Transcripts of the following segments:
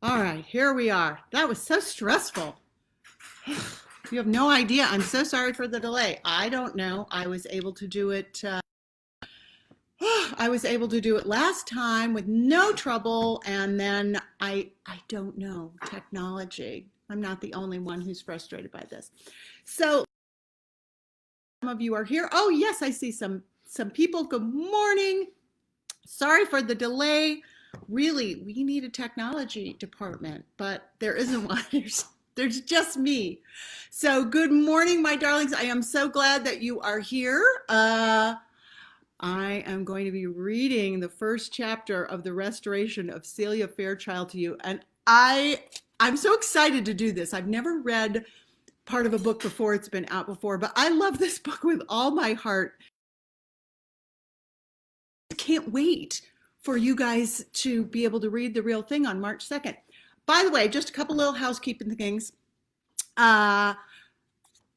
All right, here we are. That was so stressful. You have no idea. I'm so sorry for the delay. I don't know. I was able to do it. I was able to do it last time with no trouble, and then I don't know technology. I'm not the only one who's frustrated by this. So some of you are here. Oh yes, I see some people. Good morning. Sorry for the delay. Really, we need a technology department, but there isn't one. There's just me. So, good morning, my darlings. I am so glad that you are here. I am going to be reading the first chapter of The Restoration of Celia Fairchild to you, and I'm so excited to do this. I've never read part of a book before; it's been out before, but I love this book with all my heart. Can't wait for you guys to be able to read the real thing on March 2nd. By the way, just a couple little housekeeping things. Uh,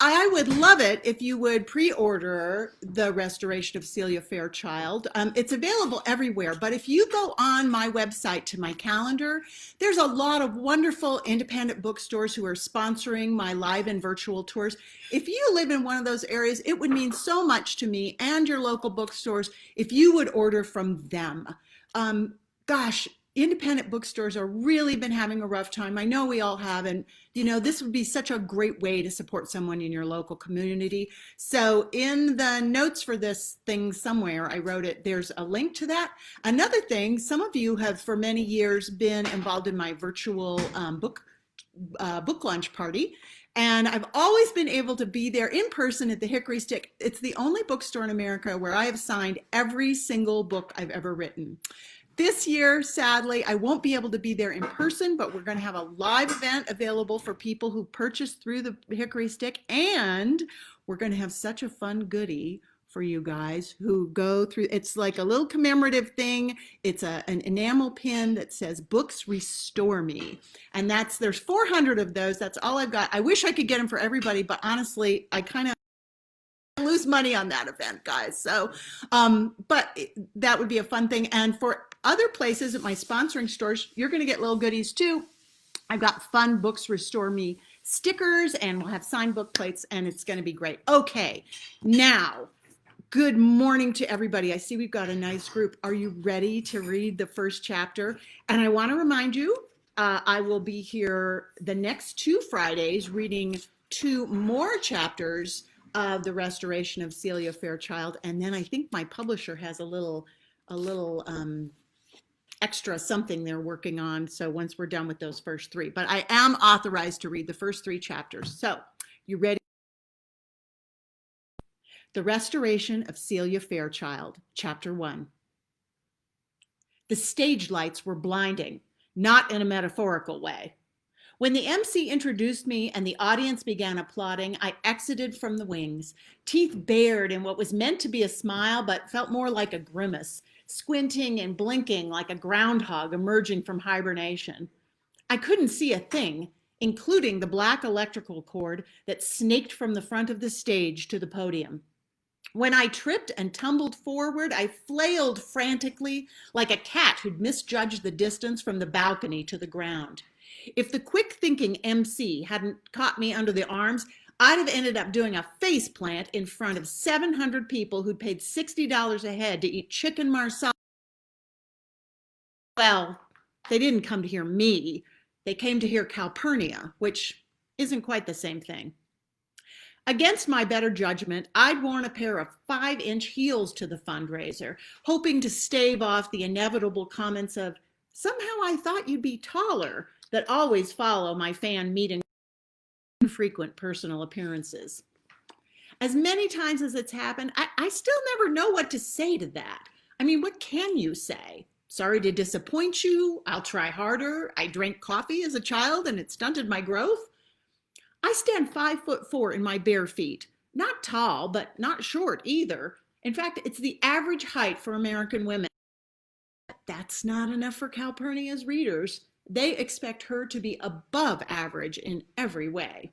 I would love it if you would pre-order The Restoration of Celia Fairchild. It's available everywhere, but if you go on my website to my calendar, there's a lot of wonderful independent bookstores who are sponsoring my live and virtual tours. If you live in one of those areas, it would mean so much to me and your local bookstores if you would order from them. Um, Gosh, independent bookstores are really been having a rough time. I know we all have, and this would be such a great way to support someone in your local community. So in the notes for this thing somewhere, I wrote it, there's a link to that. Another thing, some of you have for many years been involved in my virtual book launch party. And I've always been able to be there in person at the Hickory Stick. It's the only bookstore in America where I have signed every single book I've ever written. This year, sadly, I won't be able to be there in person, but we're going to have a live event available for people who purchase through the Hickory Stick. And we're going to have such a fun goodie for you guys who go through. It's like a little commemorative thing. It's an enamel pin that says "Books Restore Me," and there's 400 of those. That's all I've got. I wish I could get them for everybody, but honestly, I kind of lose money on that event, guys. So, but that would be a fun thing. And for other places at my sponsoring stores, you're going to get little goodies too. I've got fun Books Restore Me stickers, and we'll have signed book plates, and it's going to be great. Okay, now, good morning to everybody. I see we've got a nice group. Are you ready to read the first chapter? And I want to remind you, I will be here the next 2 Fridays reading 2 more chapters of The Restoration of Celia Fairchild. And then I think my publisher has a little extra something they're working on. So once we're done with those first 3, but I am authorized to read the first 3 chapters. So you ready? The Restoration of Celia Fairchild, Chapter 1. The stage lights were blinding, not in a metaphorical way. When the MC introduced me and the audience began applauding, I exited from the wings, teeth bared in what was meant to be a smile but felt more like a grimace, squinting and blinking like a groundhog emerging from hibernation. I couldn't see a thing, including the black electrical cord that snaked from the front of the stage to the podium. When I tripped and tumbled forward, I flailed frantically like a cat who'd misjudged the distance from the balcony to the ground. If the quick thinking MC hadn't caught me under the arms, I'd have ended up doing a face plant in front of 700 people who'd paid $60 a head to eat chicken marsala. Well, they didn't come to hear me. They came to hear Calpurnia, which isn't quite the same thing. Against my better judgment, I'd worn a pair of 5-inch heels to the fundraiser, hoping to stave off the inevitable comments of, "Somehow I thought you'd be taller," that always follow my fan meeting infrequent personal appearances. As many times as it's happened, I still never know what to say to that. I mean, what can you say? Sorry to disappoint you. I'll try harder. I drank coffee as a child and it stunted my growth. I stand 5'4" in my bare feet. Not tall, but not short either. In fact, it's the average height for American women. That's not enough for Calpurnia's readers. They expect her to be above average in every way.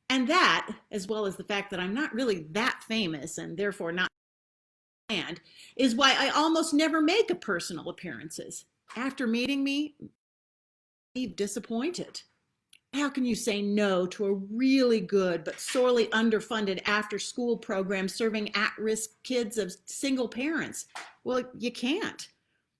And that, as well as the fact that I'm not really that famous and therefore not planned, is why I almost never make a personal appearances. After meeting me, leave disappointed. How can you say no to a really good but sorely underfunded after-school program serving at-risk kids of single parents? Well, you can't.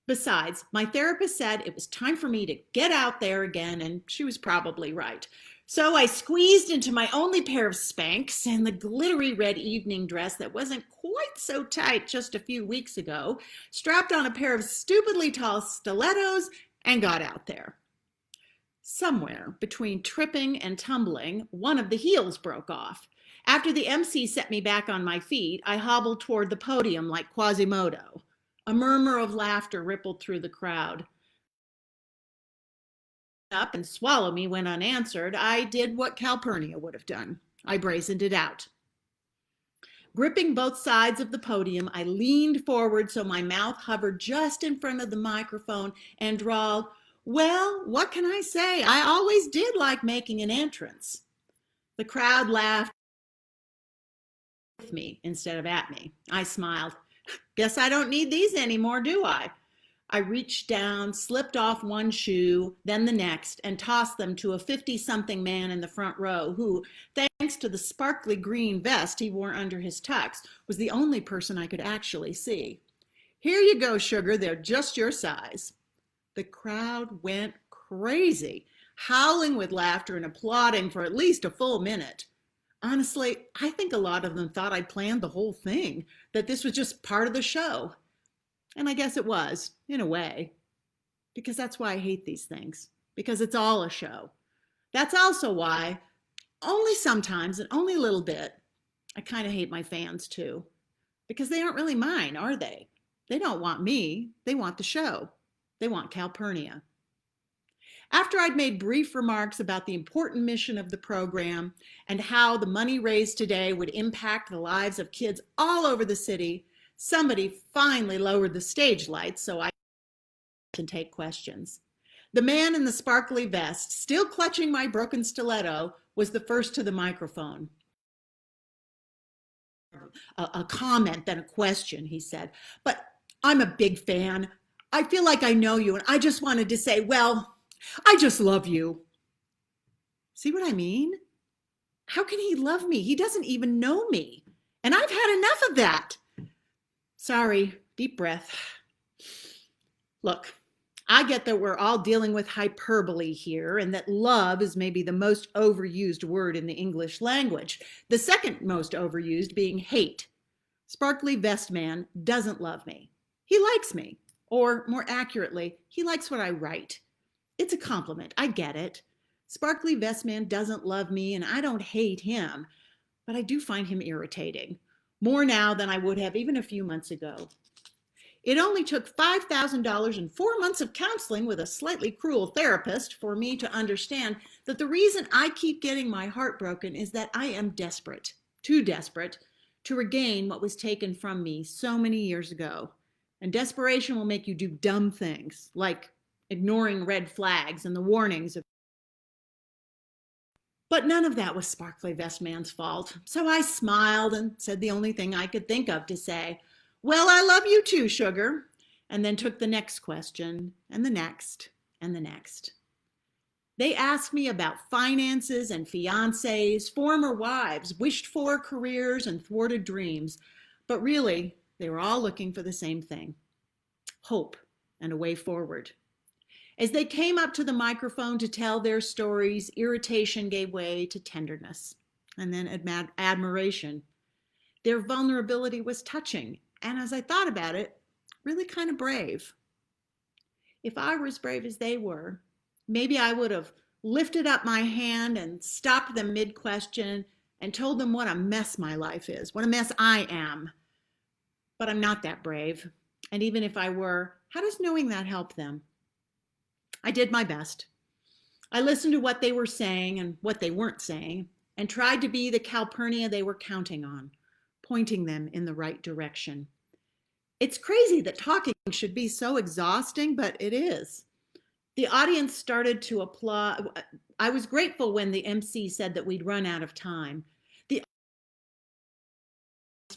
Besides, my therapist said it was time for me to get out there again, and she was probably right. So I squeezed into my only pair of Spanx and the glittery red evening dress that wasn't quite so tight just a few weeks ago, strapped on a pair of stupidly tall stilettos, and got out there. Somewhere between tripping and tumbling, one of the heels broke off. After the MC set me back on my feet, I hobbled toward the podium like Quasimodo. A murmur of laughter rippled through the crowd. Up and swallow me when unanswered, I did what Calpurnia would have done. I brazened it out. Gripping both sides of the podium, I leaned forward so my mouth hovered just in front of the microphone and drawled, "Well, what can I say? I always did like making an entrance." The crowd laughed with me instead of at me. I smiled. Guess I don't need these anymore, do I? I reached down, slipped off one shoe, then the next, and tossed them to a 50-something man in the front row who, thanks to the sparkly green vest he wore under his tux, was the only person I could actually see. "Here you go, sugar. They're just your size." The crowd went crazy, howling with laughter and applauding for at least a full minute. Honestly, I think a lot of them thought I'd planned the whole thing, that this was just part of the show. And I guess it was, in a way, because that's why I hate these things, because it's all a show. That's also why, only sometimes and only a little bit, I kind of hate my fans too, because they aren't really mine, are they? They don't want me, they want the show. They want Calpurnia. After I'd made brief remarks about the important mission of the program and how the money raised today would impact the lives of kids all over the city, somebody finally lowered the stage lights so I can take questions. The man in the sparkly vest, still clutching my broken stiletto, was the first to the microphone. A comment, then a question, he said. "But I'm a big fan. I feel like I know you, and I just wanted to say, well, I just love you." See what I mean? How can he love me? He doesn't even know me. And I've had enough of that. Sorry, deep breath. Look, I get that we're all dealing with hyperbole here and that love is maybe the most overused word in the English language, the second most overused being hate. Sparkly Vest Man doesn't love me. He likes me, or more accurately, he likes what I write. It's a compliment, I get it. Sparkly Vest Man doesn't love me and I don't hate him, but I do find him irritating. More now than I would have even a few months ago. It only took $5,000 and 4 months of counseling with a slightly cruel therapist for me to understand that the reason I keep getting my heart broken is that I am desperate, too desperate, to regain what was taken from me so many years ago. And desperation will make you do dumb things, like ignoring red flags and the warnings of. But none of that was Sparkly Vest Man's fault. So I smiled and said the only thing I could think of to say, "Well, I love you too, sugar." And then took the next question and the next and the next. They asked me about finances and fiancés, former wives, wished for careers and thwarted dreams. But really, they were all looking for the same thing: hope and a way forward. As they came up to the microphone to tell their stories, irritation gave way to tenderness and then admiration. Their vulnerability was touching, and as I thought about it, really kind of brave. If I were as brave as they were, maybe I would have lifted up my hand and stopped them mid-question and told them what a mess my life is, what a mess I am. But I'm not that brave, and even if I were, how does knowing that help them? I did my best. I listened to what they were saying and what they weren't saying, and tried to be the Calpurnia they were counting on, pointing them in the right direction. It's crazy that talking should be so exhausting, but it is. The audience started to applaud. I was grateful when the MC said that we'd run out of time. The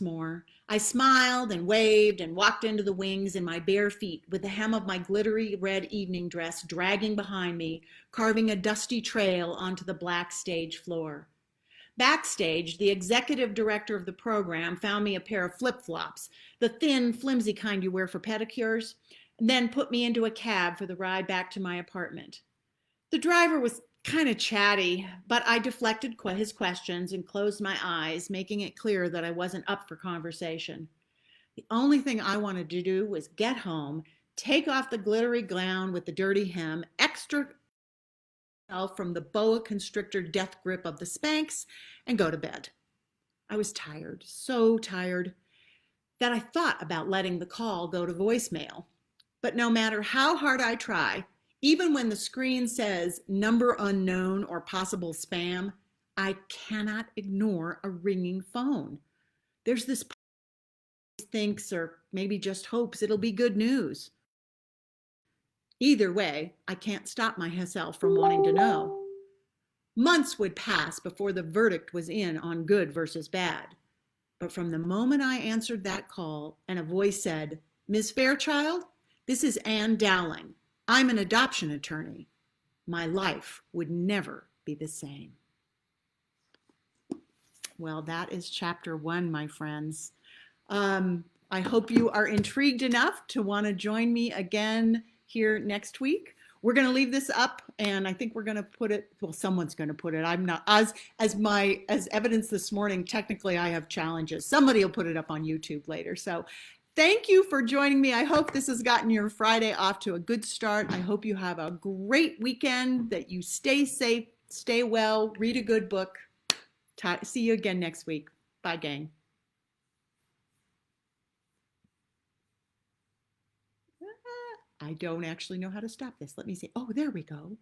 more. I smiled and waved and walked into the wings in my bare feet with the hem of my glittery red evening dress dragging behind me, carving a dusty trail onto the black stage floor. Backstage, the executive director of the program found me a pair of flip-flops, the thin, flimsy kind you wear for pedicures, and then put me into a cab for the ride back to my apartment. The driver was kind of chatty, but I deflected his questions and closed my eyes, making it clear that I wasn't up for conversation. The only thing I wanted to do was get home, take off the glittery gown with the dirty hem, extra from the boa constrictor death grip of the Spanx, and go to bed. I was tired, so tired, that I thought about letting the call go to voicemail. But no matter how hard I try, even when the screen says number unknown or possible spam, I cannot ignore a ringing phone. There's this thinks or maybe just hopes it'll be good news. Either way, I can't stop myself from wanting to know. Months would pass before the verdict was in on good versus bad. But from the moment I answered that call and a voice said, "Ms. Fairchild, this is Ann Dowling. I'm an adoption attorney," my life would never be the same. Well, that is chapter 1, my friends. I hope you are intrigued enough to want to join me again here next week. We're going to leave this up, and I think we're going to put it, well, someone's going to put it. I'm not, as evidence this morning, technically I have challenges. Somebody will put it up on YouTube later. So thank you for joining me. I hope this has gotten your Friday off to a good start. I hope you have a great weekend, that you stay safe, stay well, read a good book. See you again next week. Bye, gang. I don't actually know how to stop this. Let me see. Oh, there we go.